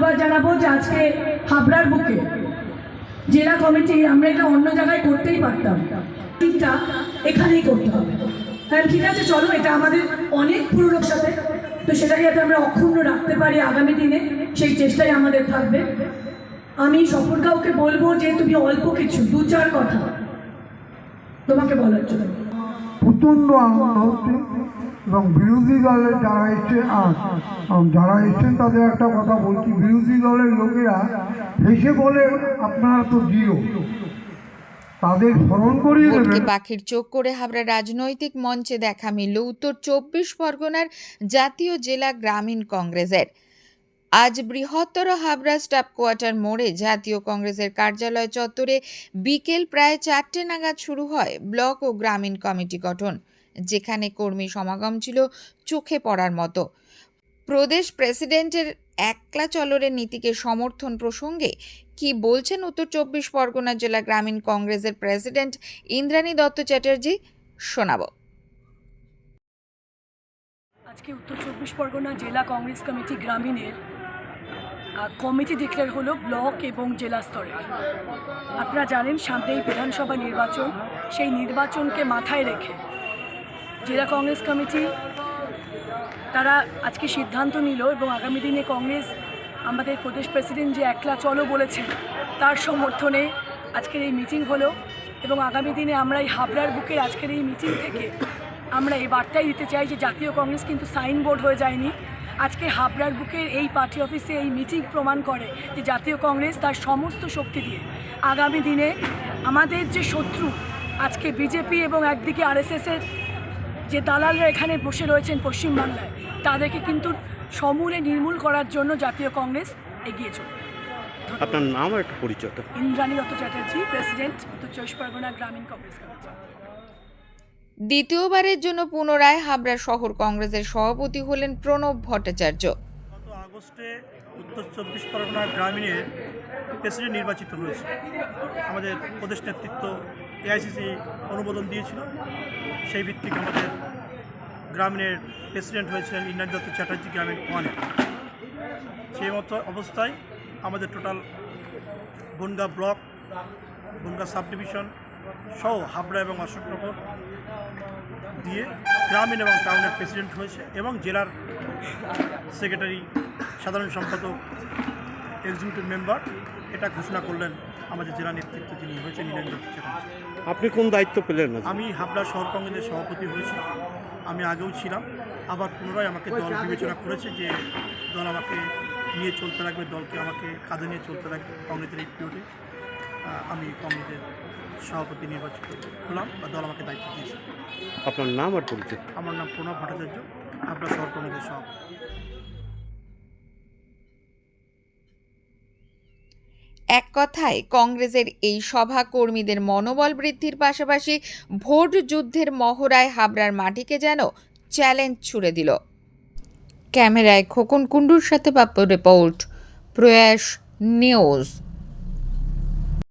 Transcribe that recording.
ধন্যবাদ জানাবো যে আজকে হাবড়ার বুকে জেলা কমিটি আমরা এটা অন্য জায়গায় করতেই পারতাম, ঠিকটা এখানেই করতে হবে। হ্যাঁ ঠিক আছে, চলো, এটা আমাদের অনেক পুরনোর সাথে, তো সেটাকে যাতে আমরা অক্ষুণ্ণ রাখতে পারি আগামী দিনে, সেই চেষ্টাই আমাদের থাকবে। আমি স্বপন কাউকে বলবো যে তুমি অল্প কিছু 2-4 কথা তোমাকে বলার জন্য। প্রচণ্ড আনন্দ হচ্ছে এবং বিরোধী দলের যারা এসছেন তাদের একটা কথা বলছি, বিরোধী দলের লোকেরা হেসে বলে আপনারা তো জিরো, তাদের স্মরণ করিয়ে দেবেন। পাখির চোখ করে হাবড়া রাজনৈতিক মঞ্চে দেখা মিলল উত্তর 24 পরগনার জাতীয় জেলা গ্রামীণ কংগ্রেসের। আজ বৃহত্তর হাবড়া স্টাফ কোয়ার্টার মোড়ে জাতীয় কংগ্রেসের কার্যালয় চত্বরে বিকেল প্রায় 4টে নাগাদ শুরু হয় ব্লক ও গ্রামীণ কমিটি গঠন, যেখানে কর্মী সমাগম ছিল চোখে পড়ার মতো। প্রদেশ প্রেসিডেন্টের একলা চলরের নীতিকে সমর্থন প্রসঙ্গে কি বলছেন উত্তর 24 পরগনা জেলা গ্রামীণ কংগ্রেসের প্রেসিডেন্ট ইন্দ্রাণী দত্ত চ্যাটার্জি, শোনাব। আজকে উত্তর 24 পরগনা জেলা কংগ্রেস কমিটি গ্রামীণের কমিটি ডিক্লেয়ার হলো ব্লক এবং জেলা স্তরে। আপনারা জানেন সামনেই বিধানসভা নির্বাচন, সেই নির্বাচনকে মাথায় রেখে জেলা কংগ্রেস কমিটি তারা আজকে সিদ্ধান্ত নিল এবং আগামী দিনে কংগ্রেস আমাদের প্রদেশ প্রেসিডেন্ট যে একলা চলো বলেছেন তার সমর্থনে আজকের এই মিটিং হলো। এবং আগামী দিনে আমরা এই হাবড়ার বুকের আজকের এই মিটিং থেকে আমরা এই বার্তাই দিতে চাই যে জাতীয় কংগ্রেস কিন্তু সাইনবোর্ড হয়ে যায়নি। আজকে হাবড়ার বুকের এই পার্টি অফিসে এই মিটিং প্রমাণ করে যে জাতীয় কংগ্রেস তার সমস্ত শক্তি দিয়ে আগামী দিনে আমাদের যে শত্রু আজকে বিজেপি এবং একদিকে আরএসএসের যে দালালরা এখানে বসে রয়েছেন পশ্চিমবাংলায়, তাদেরকে কিন্তু সমূলে নির্মূল করার জন্য জাতীয় কংগ্রেস এগিয়ে চলবে। আপনার নাম আর একটু পরিচয়টা। ইন্দ্রাণী দত্ত চ্যাটার্জি, প্রেসিডেন্ট উত্তর 24 পরগনা গ্রামীণ কংগ্রেস কমিটি। দ্বিতীয়বারের জন্য পুনরায় হাবড়া শহর কংগ্রেসের সভাপতি হলেন প্রণব ভট্টাচার্য। গত আগস্টে উত্তর 24 পরগনা গ্রামীণের প্রেসিডেন্ট নির্বাচিত হয়েছে। আমাদের প্রদেশ নেতৃত্ব এআইসিসি অনুমোদন দিয়েছিল, সেই ভিত্তিক আমাদের গ্রামীণের প্রেসিডেন্ট হয়েছিলেন ইন্দ্রাণী দত্ত চ্যাটার্জি গ্রামীণ 1-এ। সেই মতো অবস্থায় আমাদের total Bongaon block, Bongaon sub division সহ হাবড়া এবং অশোকনগর দিয়ে গ্রামীণ এবং টাউনের প্রেসিডেন্ট হয়েছে এবং জেলার সেক্রেটারি, সাধারণ সম্পাদক, এক্সিকিউটিভ মেম্বার এটা ঘোষণা করলেন আমাদের জেলা নেতৃত্ব যিনি হয়েছেন ইন্দ্রাণী দত্ত চ্যাটার্জি। আপনি কোন দায়িত্ব পেলেন? আমি হাবড়া শহর কংগ্রেসের সভাপতি হয়েছি, আমি আগেও ছিলাম, আবার পুনরায় আমাকে দল বিবেচনা করেছে যে দল আমাকে নিয়ে চলতে লাগবে, দলকে আমাকে কাঁধে নিয়ে চলতে লাগবে। কংগ্রেসের এই পিরিয়ডে আমি কংগ্রেসের সভাপতি নির্বাচিত হলাম বা দল আমাকে দায়িত্ব দিয়েছে। আপনার নাম আর পরিচয়? আমার নাম প্রণব ভট্টাচার্য, হাবড়া শহর কংগ্রেসের সভাপতি। এক কথায় কংগ্রেসের এই সভা কর্মীদের মনোবল বৃদ্ধির পাশাপাশি ভোট যুদ্ধের মহড়ায় হাবড়ার মাটিকে যেন চ্যালেঞ্জ ছুড়ে দিল। ক্যামেরায় খোকন কুণ্ডুর সাথে পাপ্পু রিপোর্ট, প্রয়াস নিউজ।